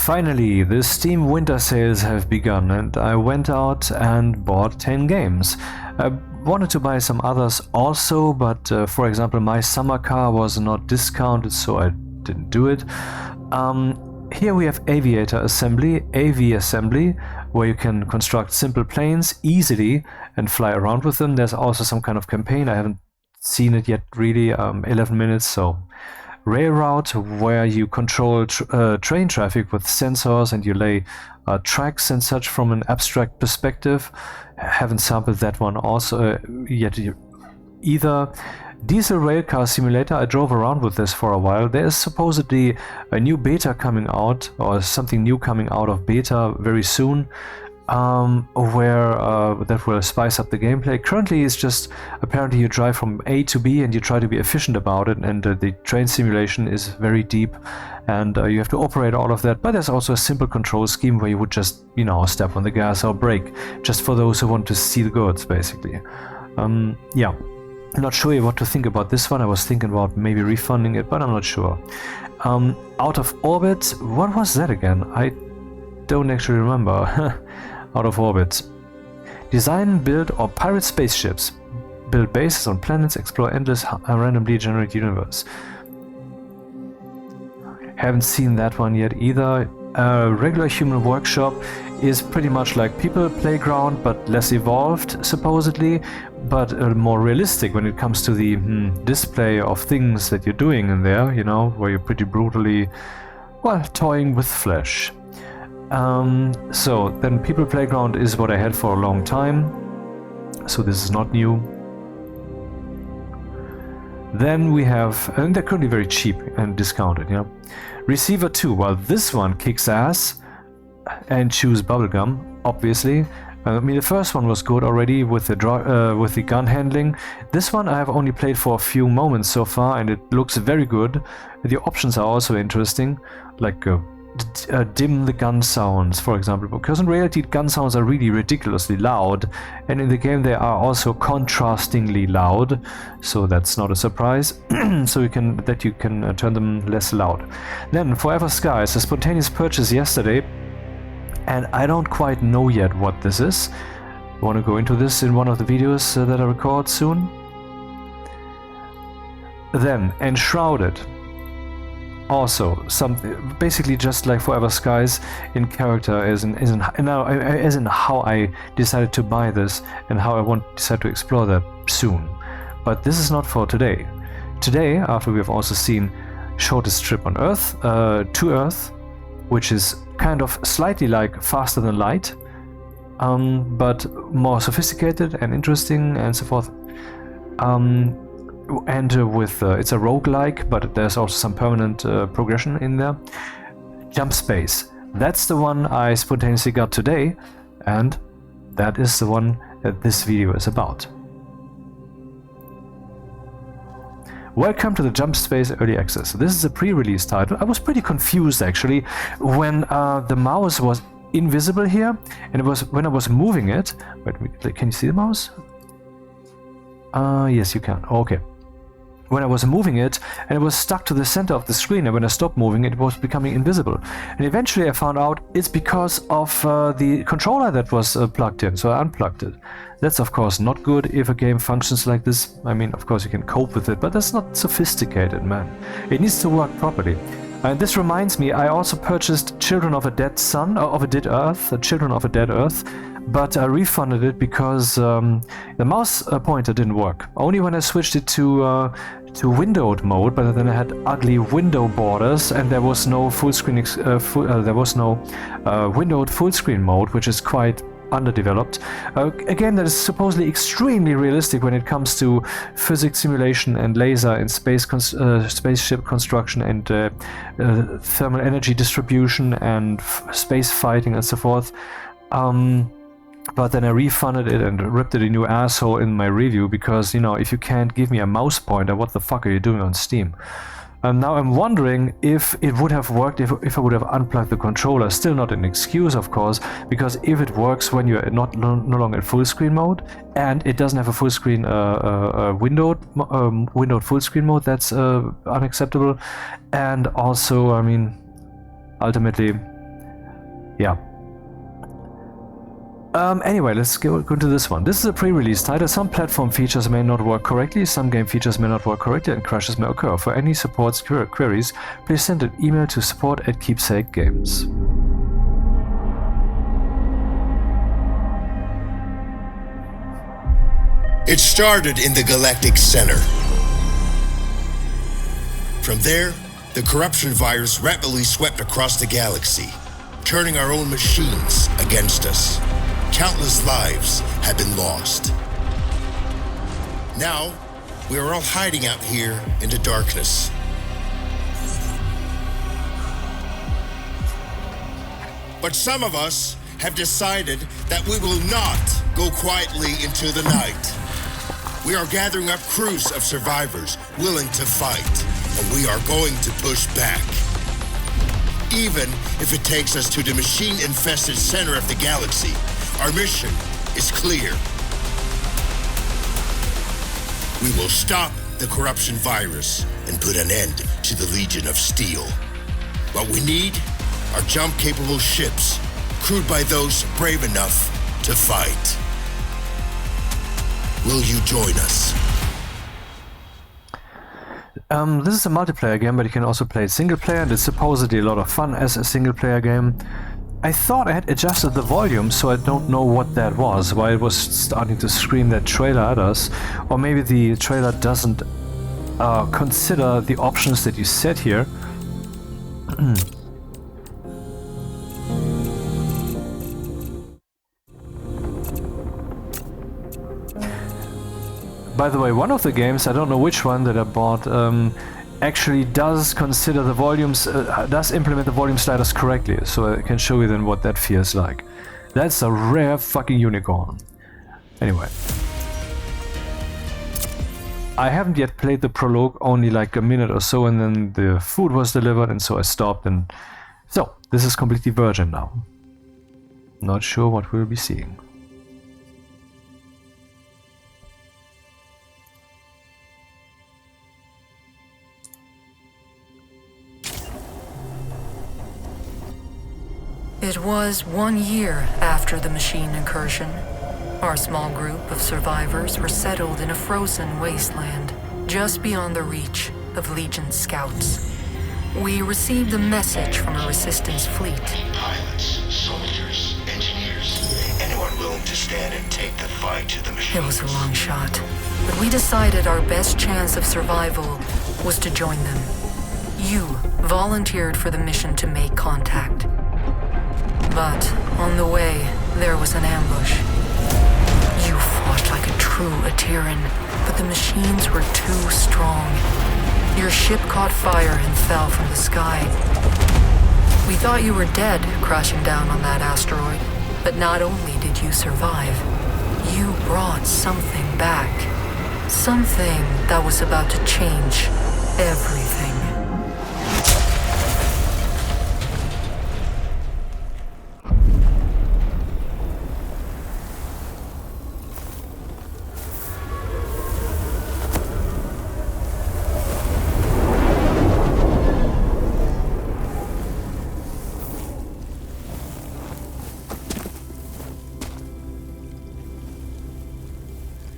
Finally, the Steam winter sales have begun and I went out and bought 10 games. I wanted to buy some others also, but for example my summer car was not discounted, so I didn't do it. Here we have Aviator Assembly, AV Assembly, where you can construct simple planes easily and fly around with them. There's also some kind of campaign, I haven't seen it yet really, 11 minutes, so... Rail route, where you control train traffic with sensors and you lay tracks and such from an abstract perspective. Haven't sampled that one also yet either. Diesel railcar simulator, I drove around with this for a while. There is supposedly a new beta coming out, or something new coming out of beta very soon. Where that will spice up the gameplay. Currently it's just apparently you drive from A to B and you try to be efficient about it, and the train simulation is very deep and you have to operate all of that, but there's also a simple control scheme where you would just, you know, step on the gas or brake, just for those who want to see the goods basically. Yeah, not sure what to think about this one. I was thinking about maybe refunding it, but I'm not sure. Out of Orbit, what was that again? I don't actually remember. Out of Orbit. Design, build or pirate spaceships. Build bases on planets, explore endless randomly generated universe. Haven't seen that one yet either. Regular human workshop is pretty much like People Playground, but less evolved supposedly, but more realistic when it comes to the display of things that you're doing in there, you know, where you're pretty brutally, well, toying with flesh. So then People Playground is what I had for a long time, so this is not new. Then we have, and they're currently very cheap and discounted, you know. Receiver 2, well this one kicks ass, and chews bubblegum, obviously. I mean the first one was good already with the gun handling. This one I have only played for a few moments so far and it looks very good. The options are also interesting, like dim the gun sounds, for example, because in reality gun sounds are really ridiculously loud, and in the game they are also contrastingly loud, so that's not a surprise. So you can turn them less loud. Then Forever Skies, a spontaneous purchase yesterday, and I don't quite know yet what this is. I want to go into this in one of the videos that I record soon. Then Enshrouded. Also, something basically just like Forever Skies in character, as in how I decided to buy this and how I decide to explore that soon. But this is not for today. Today, after we have also seen Shortest Trip on Earth, to Earth, which is kind of slightly like Faster Than Light, but more sophisticated and interesting and so forth. And it's a roguelike, but there's also some permanent progression in there. Jump Space, that's the one I spontaneously got today, and that is the one that this video is about. Welcome to the Jump Space Early Access. This is a pre-release title. I was pretty confused actually when the mouse was invisible here, and it was when I was moving it. Wait, can you see the mouse? Yes, you can. Okay. When I was moving it, and it was stuck to the center of the screen, and when I stopped moving it was becoming invisible. And eventually I found out it's because of the controller that was plugged in, so I unplugged it. That's of course not good if a game functions like this. I mean, of course you can cope with it, but that's not sophisticated, man. It needs to work properly. And this reminds me, I also purchased Children of a Dead Sun, of a Dead Earth, Children of a Dead Earth, but I refunded it because the mouse pointer didn't work. Only when I switched it to windowed mode, but then I had ugly window borders, and there was no full screen. Windowed full screen mode, which is quite underdeveloped. Again, that is supposedly extremely realistic when it comes to physics simulation and laser and spaceship construction and thermal energy distribution and space fighting and so forth. But then I refunded it and ripped it a new asshole in my review because, you know, if you can't give me a mouse pointer, what the fuck are you doing on Steam? And now I'm wondering if it would have worked if I would have unplugged the controller. Still not an excuse, of course, because if it works when you're no longer in full screen mode, and it doesn't have a full screen windowed full screen mode, that's unacceptable. And also, I mean, ultimately, Yeah. Anyway, let's go to this one. This is a pre-release title. Some platform features may not work correctly, some game features may not work correctly, and crashes may occur. For any support queries, please send an email to support@keepsakegames. It started in the Galactic Center. From there, the corruption virus rapidly swept across the galaxy, turning our own machines against us. Countless lives have been lost. Now, we are all hiding out here in the darkness. But some of us have decided that we will not go quietly into the night. We are gathering up crews of survivors willing to fight, and we are going to push back. Even if it takes us to the machine-infested center of the galaxy, our mission is clear. We will stop the corruption virus and put an end to the Legion of Steel. What we need are jump-capable ships, crewed by those brave enough to fight. Will you join us? This is a multiplayer game, but you can also play it single player, and it's supposedly a lot of fun as a single player game. I thought I had adjusted the volume, so I don't know what that was, why it was starting to scream that trailer at us. Or maybe the trailer doesn't consider the options that you set here. By the way, one of the games, I don't know which one that I bought, actually does consider the volumes, does implement the volume sliders correctly, so I can show you then what that feels like. That's a rare fucking unicorn. Anyway. I haven't yet played the prologue, only like a minute or so, and then the food was delivered, and so I stopped, and so this is completely virgin now. Not sure what we'll be seeing. It was 1 year after the machine incursion. Our small group of survivors were settled in a frozen wasteland, just beyond the reach of Legion scouts. We received a message from a resistance fleet. Pilots, soldiers, engineers, anyone willing to stand and take the fight to the machines. It was a long shot, but we decided our best chance of survival was to join them. You volunteered for the mission to make contact. But on the way, there was an ambush. You fought like a true Ateran, but the machines were too strong. Your ship caught fire and fell from the sky. We thought you were dead, crashing down on that asteroid. But not only did you survive, you brought something back. Something that was about to change everything.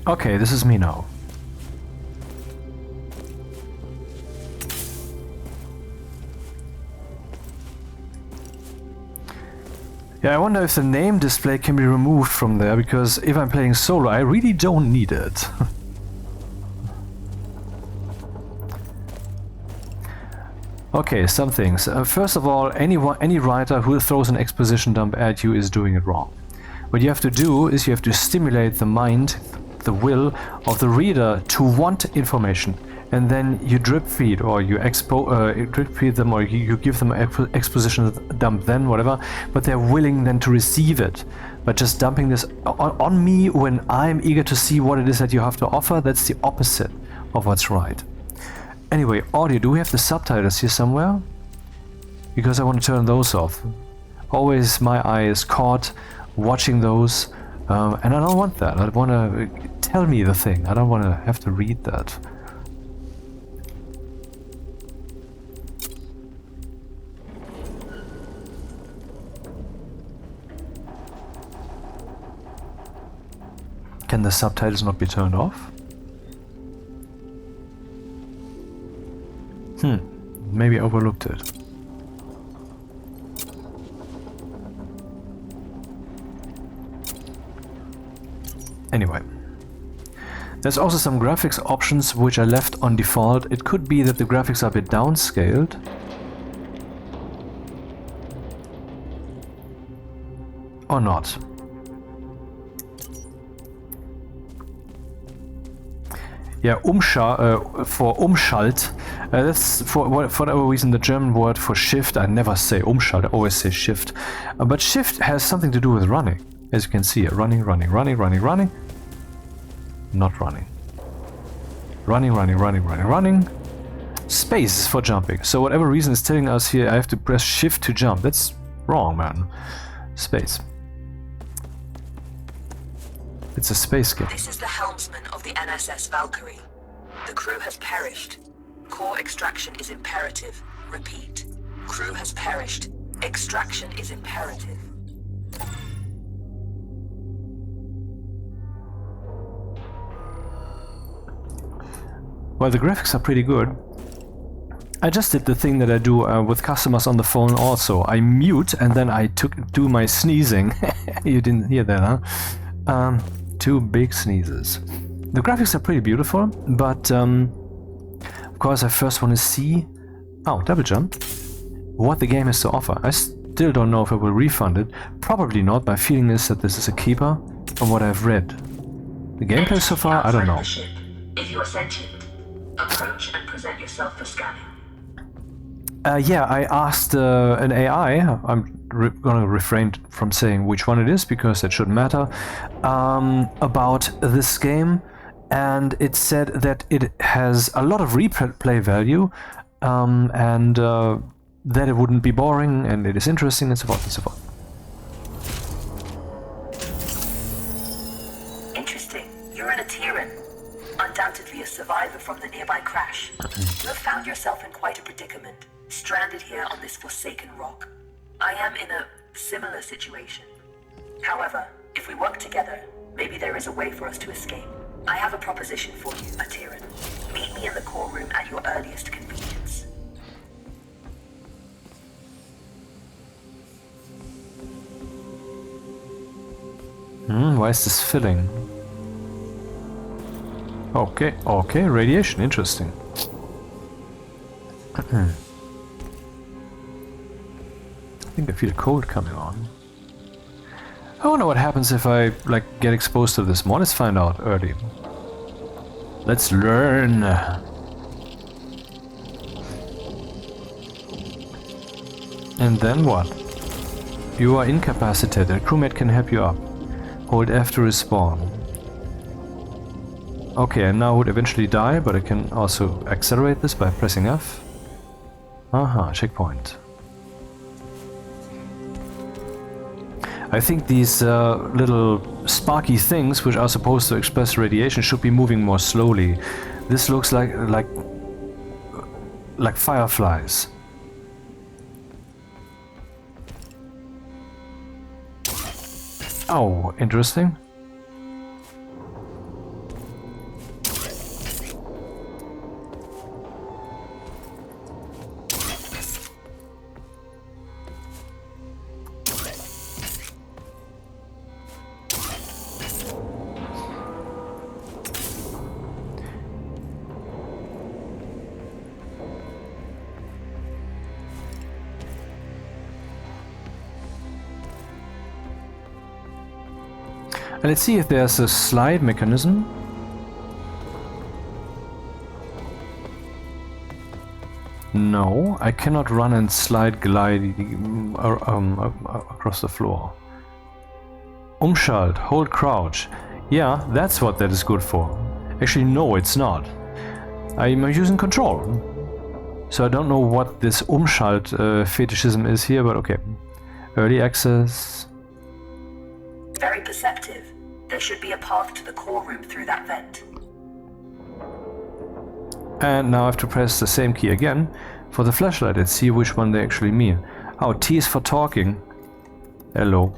Okay, this is me now. Yeah, I wonder if the name display can be removed from there, because if I'm playing solo, I really don't need it. Okay, some things. First of all, any writer who throws an exposition dump at you is doing it wrong. What you have to do is you have to stimulate the mind, the will of the reader to want information, and then you drip feed, or you drip feed them, or you give them an exposition dump, then whatever, but they're willing then to receive it. But just dumping this on me when I'm eager to see what it is that you have to offer, that's the opposite of what's right. Anyway, audio, do we have the subtitles here somewhere? Because I want to turn those off. Always my eye is caught watching those. And I don't want that. I want to tell me the thing. I don't want to have to read that. Can the subtitles not be turned off? Maybe I overlooked it. Anyway. There's also some graphics options which I left on default. It could be that the graphics are a bit downscaled. Or not. Yeah, for Umschalt. That's for whatever reason the German word for shift. I never say Umschalt, I always say shift. But shift has something to do with running. As you can see, running. Not running. Running. Space is for jumping. So whatever reason is telling us here I have to press shift to jump. That's wrong, man. Space. It's a space game. This is the helmsman of the NSS Valkyrie. The crew has perished. Core extraction is imperative. Repeat. Crew has perished. Extraction is imperative. Well, the graphics are pretty good. I just did the thing that I do with customers on the phone also. I mute and then I do my sneezing. You didn't hear that, huh? 2 big sneezes. The graphics are pretty beautiful, but of course I first want to see... Oh, double jump. What the game has to offer. I still don't know if I will refund it. Probably not. My feeling is that this is a keeper from what I've read. The gameplay so far, I don't know. If you are sentient, approach and present yourself for scanning. Yeah, I asked an AI, I'm gonna refrain from saying which one it is because that shouldn't matter, about this game, and it said that it has a lot of replay value, and that it wouldn't be boring, and it is interesting, and so forth and so forth. Interesting. You're in a Tyran. Undoubtedly a survivor from the nearby crash. You have found yourself in quite a predicament. Stranded here on this forsaken rock. I am in a similar situation. However, if we work together, maybe there is a way for us to escape. I have a proposition for you, Tyran. Meet me in the core room at your earliest convenience. Why is this filling? Okay, radiation, interesting. I think I feel cold coming on. I wonder what happens if I, get exposed to this more. Let's find out early. Let's learn. And then what? You are incapacitated. A crewmate can help you up. Hold F to respawn. Okay, I now would eventually die, but I can also accelerate this by pressing F. Aha, checkpoint. I think these little sparky things, which are supposed to express radiation, should be moving more slowly. This looks like fireflies. Oh, interesting. And let's see if there's a slide mechanism. No, I cannot run and glide across the floor. Umschalt, hold crouch. Yeah, that's what that is good for. Actually, no, it's not. I'm using control. So I don't know what this Umschalt fetishism is here, but okay. Early access. Very perceptive. There should be a path to the core room through that vent. And now I have to press the same key again for the flashlight. Let's see which one they actually mean. Oh, T is for talking. Hello.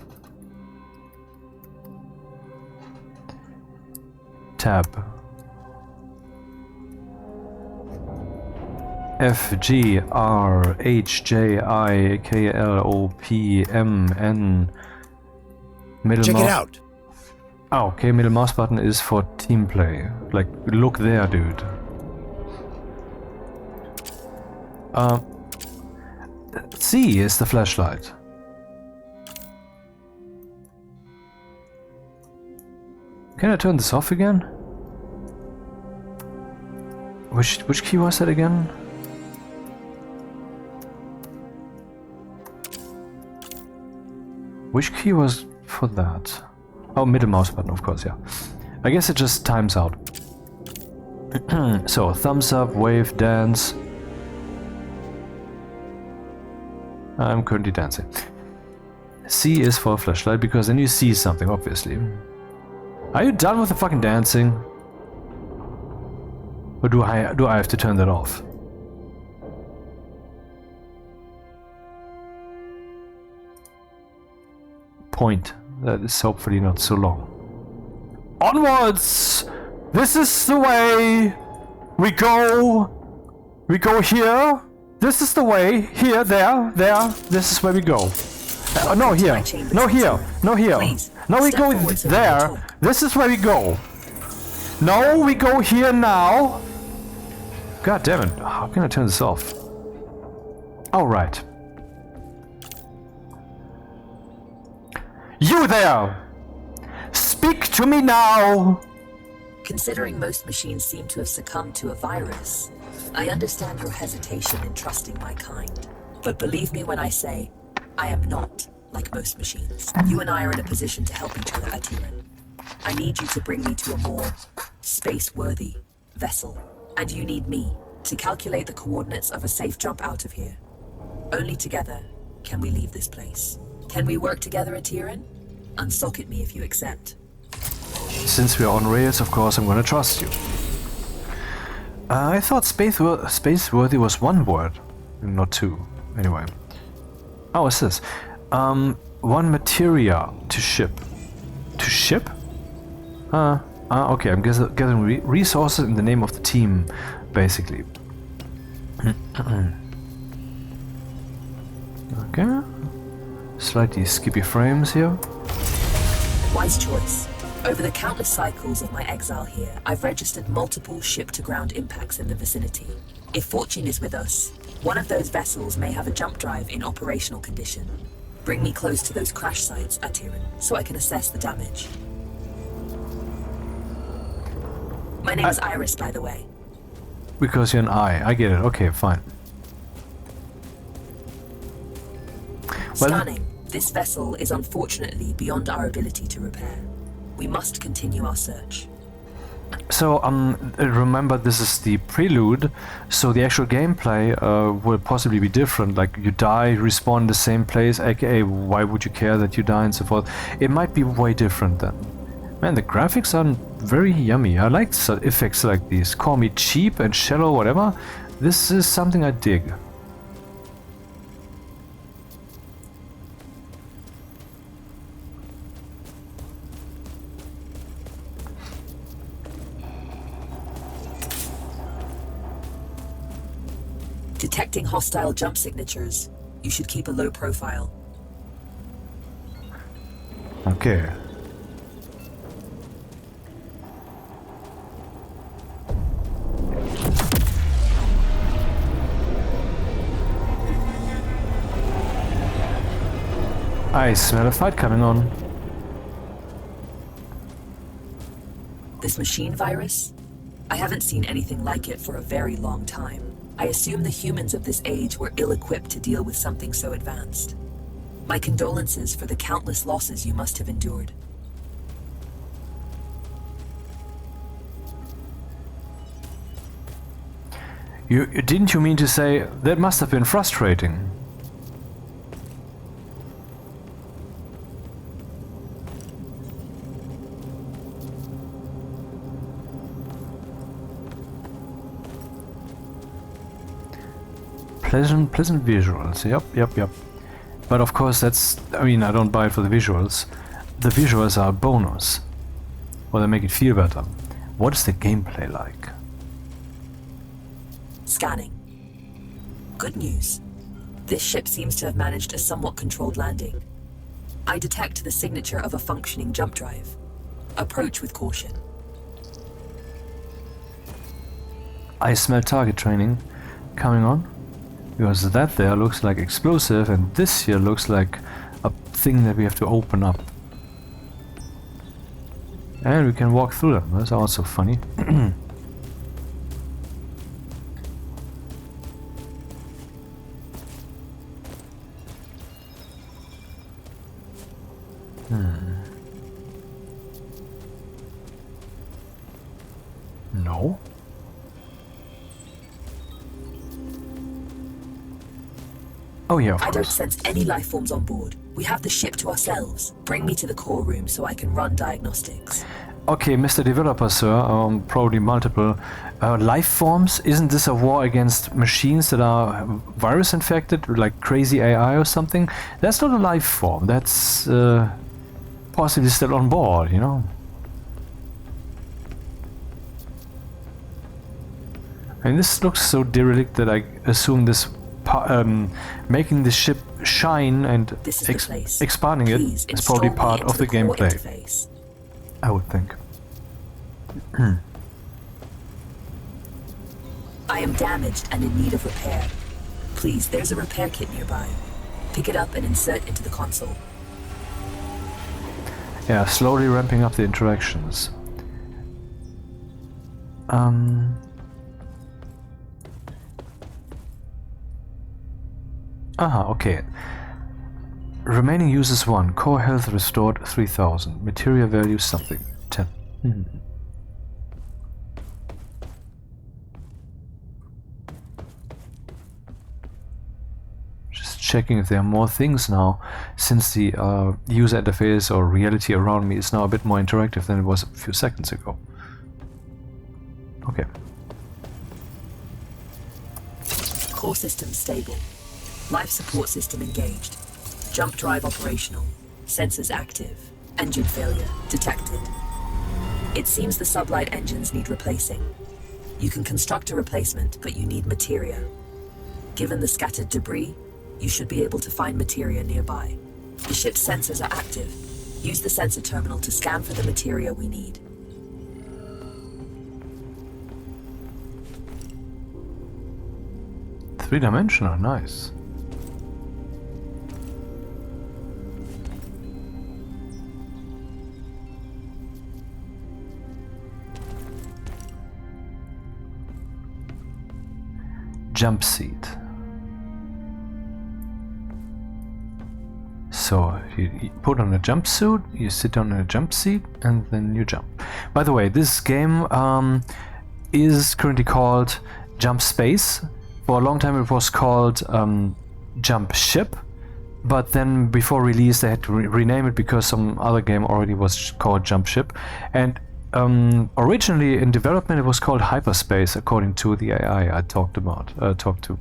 tab. F G R H J I K L O P M N. Middle Check it mouse. out. Oh, okay, middle mouse button is for team play. Like, look there, dude. C is the flashlight. Can I turn this off again? Which key was that again? Which key was for that? Oh, middle mouse button, of course, yeah. I guess it just times out. So, thumbs up, wave, dance. I'm currently dancing. C is for flashlight, because then you see something, obviously. Are you done with the fucking dancing? Or do I have to turn that off? Point. That is hopefully not so long. Onwards! This is the way! We go! We go here! This is the way! Here, there, there! This is where we go. No, here! No, here! No, here! No, we go there! This is where we go! No, we go here now! God damn it, how can I turn this off? Oh, right. You there! Speak to me now! Considering most machines seem to have succumbed to a virus, I understand your hesitation in trusting my kind. But believe me when I say, I am not like most machines. You and I are in a position to help each other, Atiran. I need you to bring me to a more space-worthy vessel. And you need me to calculate the coordinates of a safe jump out of here. Only together can we leave this place. Can we work together, Atiran? Unsocket me if you accept. Since we're on rails, of course I'm gonna trust you. I thought space-worthy was one word, not two. Anyway. Oh, what's this? One materia to ship. To ship? Okay, I'm gathering resources in the name of the team, basically. Okay. Slightly skippy frames here. Wise choice. Over the countless cycles of my exile here, I've registered multiple ship-to-ground impacts in the vicinity. If fortune is with us, one of those vessels may have a jump drive in operational condition. Bring me close to those crash sites, Atiran, so I can assess the damage. My name is Iris, by the way. Because you're an I get it. Okay, fine. Scanning. This vessel is unfortunately beyond our ability to repair. We must continue our search. So, remember this is the prelude, so the actual gameplay will possibly be different. Like, you die, respawn in the same place, aka why would you care that you die and so forth. It might be way different then. Man, the graphics are very yummy. I like effects like these. Call me cheap and shallow, whatever. This is something I dig. Detecting hostile jump signatures. You should keep a low profile. Okay. I smell a fight coming on. This machine virus? I haven't seen anything like it for a very long time. I assume the humans of this age were ill-equipped to deal with something so advanced. My condolences for the countless losses you must have endured. Didn't you mean to say that must have been frustrating? Pleasant visuals, yep. But of course that's, I mean, I don't buy it for the visuals. The visuals are a bonus. Or they make it feel better. what is the gameplay like? Scanning. Good news. This ship seems to have managed a somewhat controlled landing. I detect the signature of a functioning jump drive. Approach with caution. I smell target training coming on, because that there looks like explosive and this here looks like a thing that we have to open up. And we can walk through them, that's also funny. No? Oh yeah, of I don't course. sense any life forms on board. We have the ship to ourselves. Bring me to the core room so I can run diagnostics. Okay, Mr. Developer, sir, probably multiple life forms. Isn't this a war against machines that are virus infected, like crazy AI or something? That's not a life form. That's possibly still on board, you know. And this looks so derelict that I assume this making the ship shine and This is the place. expanding Please it is probably install me part into of the core gameplay, interface. I would think. I am damaged and in need of repair. Please, there's a repair kit nearby. Pick it up and insert into the console. Yeah, slowly ramping up the interactions. Okay. Remaining users 1. Core health restored 3000. Material value something. 10. Just checking if there are more things now, since the user interface or reality around me is now a bit more interactive than it was a few seconds ago. Okay. Core system stable. Life support system engaged. Jump drive operational. Sensors active. Engine failure detected. It seems the sublight engines need replacing. You can construct a replacement, but you need materia. Given the scattered debris, you should be able to find materia nearby. The ship's sensors are active. Use the sensor terminal to scan for the materia we need. Three-dimensional, nice. Jump seat. So you put on a jumpsuit, you sit on a jump seat, and then you jump. By the way, this game is currently called Jump Space. For a long time it was called Jump Ship, but then before release they had to rename it because some other game already was called Jump Ship. And originally in development it was called HYPERSPACE, according to the AI I talked to.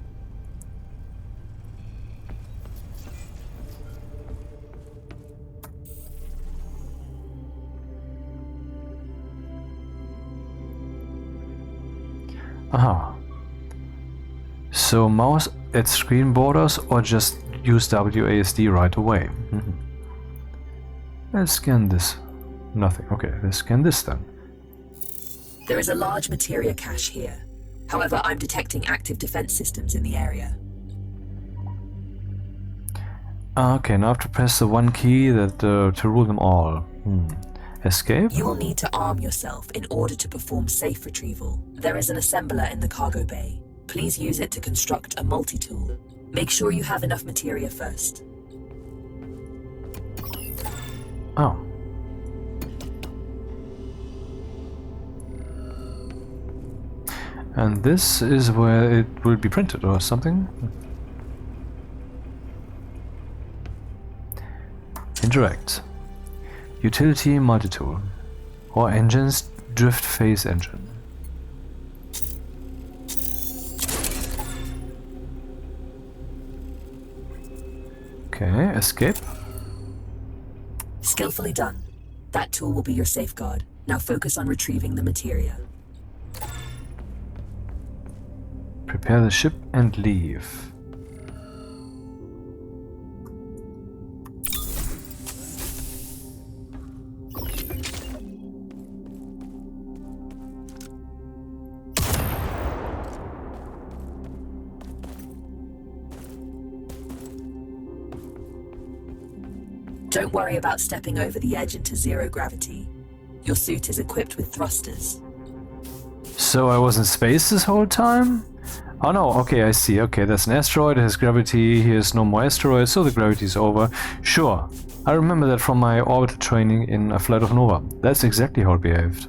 Aha. So mouse at screen borders or just use WASD right away. Let's scan this. Nothing. Okay, let's scan this then. There is a large materia cache here. However, I'm detecting active defense systems in the area. Okay, now I have to press the one key that to rule them all. Escape? You will need to arm yourself in order to perform safe retrieval. There is an assembler in the cargo bay. Please use it to construct a multi-tool. Make sure you have enough materia first. Oh. And this is where it will be printed or something? Interact. Utility multi-tool. Or engines drift phase engine. Okay, escape. Skillfully done. That tool will be your safeguard. Now focus on retrieving the materia. Prepare the ship and leave. Don't worry about stepping over the edge into zero gravity. Your suit is equipped with thrusters. So I was in space this whole time? Oh no, okay, I see. Okay, that's an asteroid, it has gravity, here's no more asteroids, so the gravity's over. Sure, I remember that from my orbital training in A Flight of Nova. That's exactly how it behaved.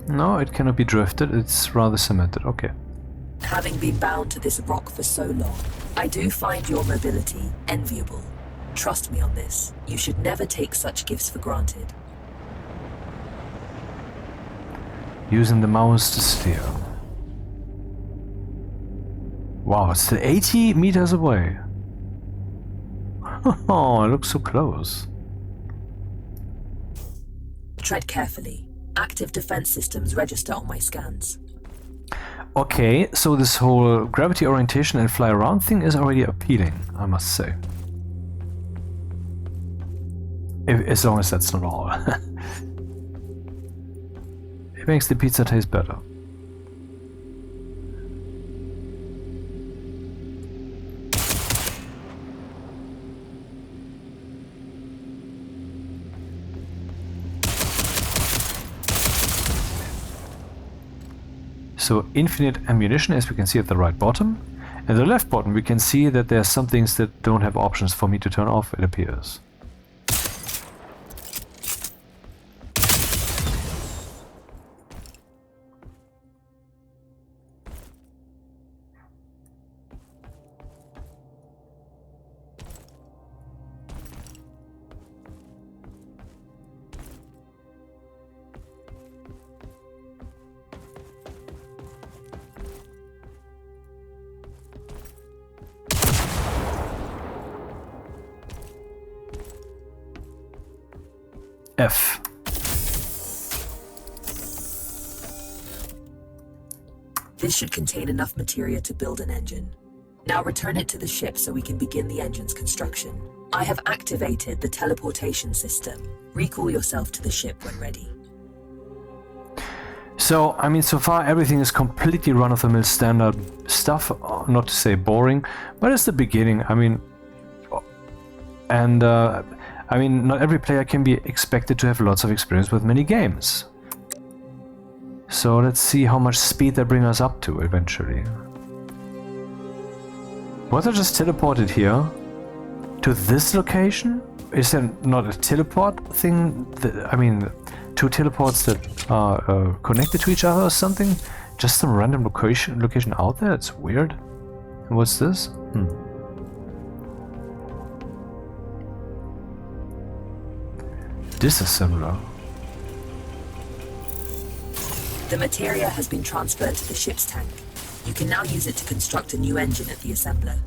No, it cannot be drifted, it's rather cemented, okay. Having been bound to this rock for so long, I do find your mobility enviable. Trust me on this. You should never take such gifts for granted. Using the mouse to steer. Wow, it's still 80 meters away. Oh, it looks so close. Tread carefully. Active defense systems register on my scans. Okay, so this whole gravity orientation and fly around thing is already appealing, I must say. As long as that's not all. It makes the pizza taste better. So infinite ammunition, as we can see at the right bottom. At the left bottom we can see that there are some things that don't have options for me to turn off, it appears. F. This should contain enough materia to build an engine. Now return it to the ship so we can begin the engine's construction. I have activated the teleportation system. Recall yourself to the ship when ready. So, I mean, so far everything is completely run-of-the-mill standard stuff, not to say boring, but it's the beginning, I mean, and I mean, not every player can be expected to have lots of experience with many games. So let's see how much speed they bring us up to eventually. Was I just teleported here? To this location? Is there not a teleport thing? I mean, two teleports that are connected to each other or something? Just some random location out there? It's weird. And what's this? Disassembler. The materia has been transferred to the ship's tank. You can now use it to construct a new engine at the assembler.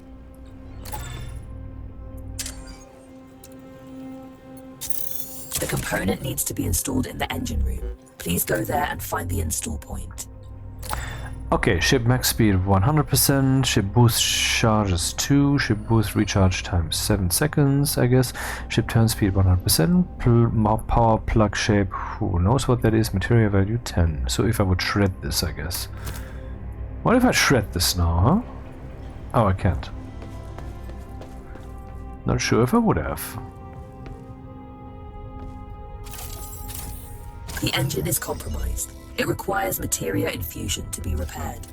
The component needs to be installed in the engine room. Please go there and find the install point. Okay, ship max speed 100%, ship boost charges 2, ship boost recharge time 7 seconds, I guess. Ship turn speed 100%, power plug shape, who knows what that is, material value 10. So if I would shred this, I guess. What if I shred this now, huh? Oh, I can't. Not sure if I would have. The engine is compromised. It requires materia infusion to be repaired.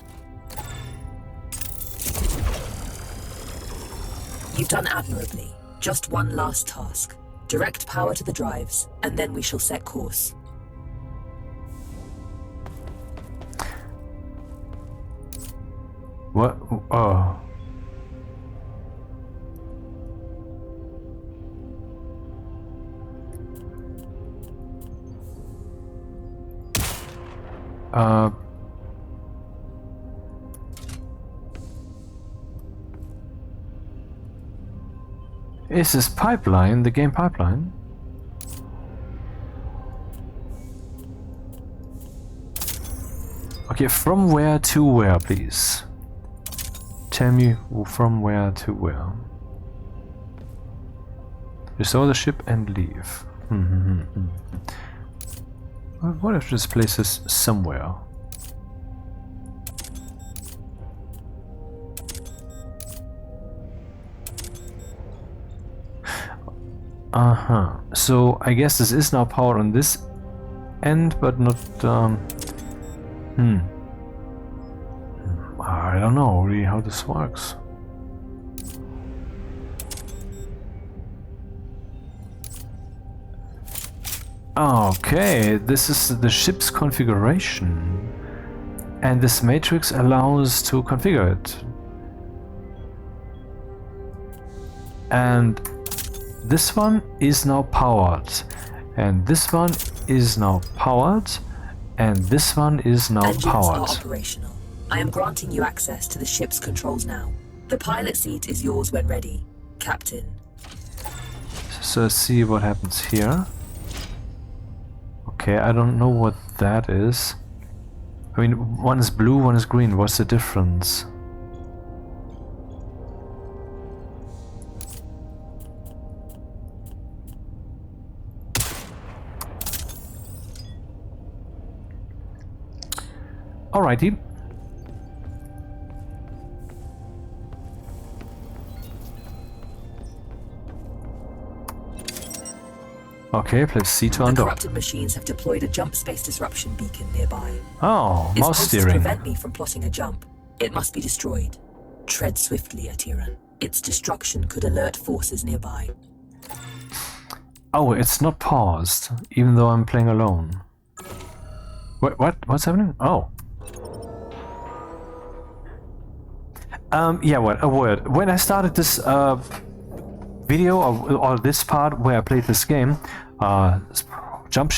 You've done admirably. Just one last task. Direct power to the drives, and then we shall set course. What? Oh. Is this pipeline, the game pipeline? Okay, from where to where, please? Tell me from where to where. Restore the ship and leave. What if this place is somewhere? So I guess this is now powered on this end, but not. I don't know really how this works. Okay, this is the ship's configuration, and this matrix allows to configure it. And this one is now powered, and this one is now powered, and this one is now powered. Engines are operational. I am granting you access to the ship's controls now. The pilot seat is yours when ready, Captain. So let's see what happens here. Okay, I don't know what that is. I mean, one is blue, one is green. What's the difference? Alrighty. Okay, press C to The undock. corrupted machines have deployed a jump space disruption beacon nearby. Oh, It's mouse supposed to steering. prevent me from plotting a jump. It must be destroyed. Tread swiftly, Atiran. Its destruction could alert forces nearby. Oh, it's not paused, even though I'm playing alone. What? What's happening? Oh. Yeah, what? A word. When I started this video, or this part where I played this game, jump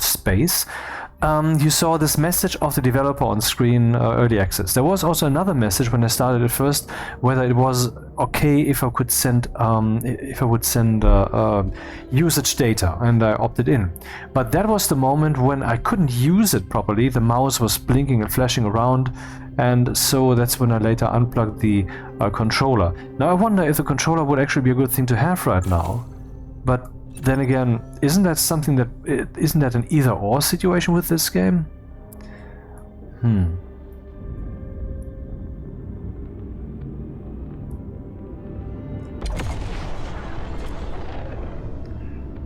space, you saw this message of the developer on screen, early access. There was also another message when I started at first, whether it was okay if I could send, usage data, and I opted in. But that was the moment when I couldn't use it properly. The mouse was blinking and flashing around, and so that's when I later unplugged the controller. Now I wonder if the controller would actually be a good thing to have right now. But then again, isn't that something that isn't that an either-or situation with this game?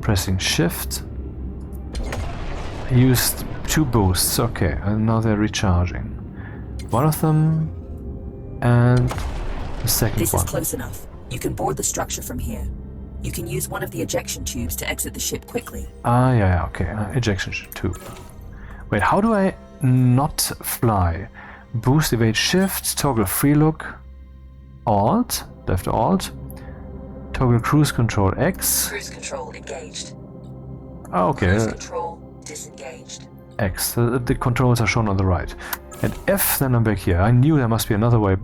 Pressing shift. I used 2 boosts, okay, and now they're recharging. One of them, and the second This one. is close enough. You can board the structure from here. You can use one of the ejection tubes to exit the ship quickly. Yeah, okay. Ejection tube. Wait, how do I not fly? Boost, evade, shift, toggle free look, Alt, left Alt, toggle cruise control X. Cruise control engaged. Okay, Cruise control disengaged. X. The controls are shown on the right. And F, then I'm back here. I knew there must be another way,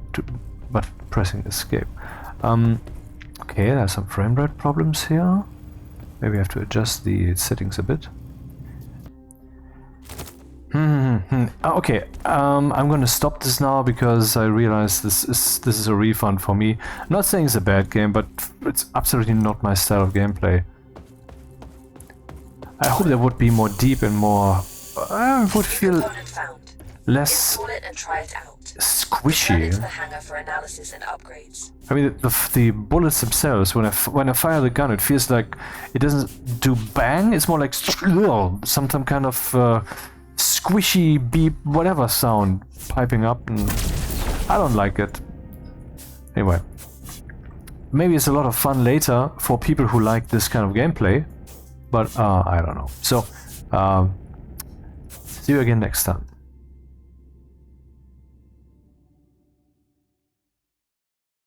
but pressing escape. Okay, there's some framerate problems here. Maybe I have to adjust the settings a bit. Okay, I'm gonna stop this now because I realize this is a refund for me. I'm not saying it's a bad game, but it's absolutely not my style of gameplay. I hope there would be more deep and more. I would feel Component found. less Install it and try it out. Return it squishy. to the hangar for analysis and upgrades. I mean, the bullets themselves, when I fire the gun, it feels like it doesn't do bang. It's more like some kind of squishy beep, whatever sound piping up, and I don't like it. Anyway, maybe it's a lot of fun later for people who like this kind of gameplay, but I don't know. So, see you again next time.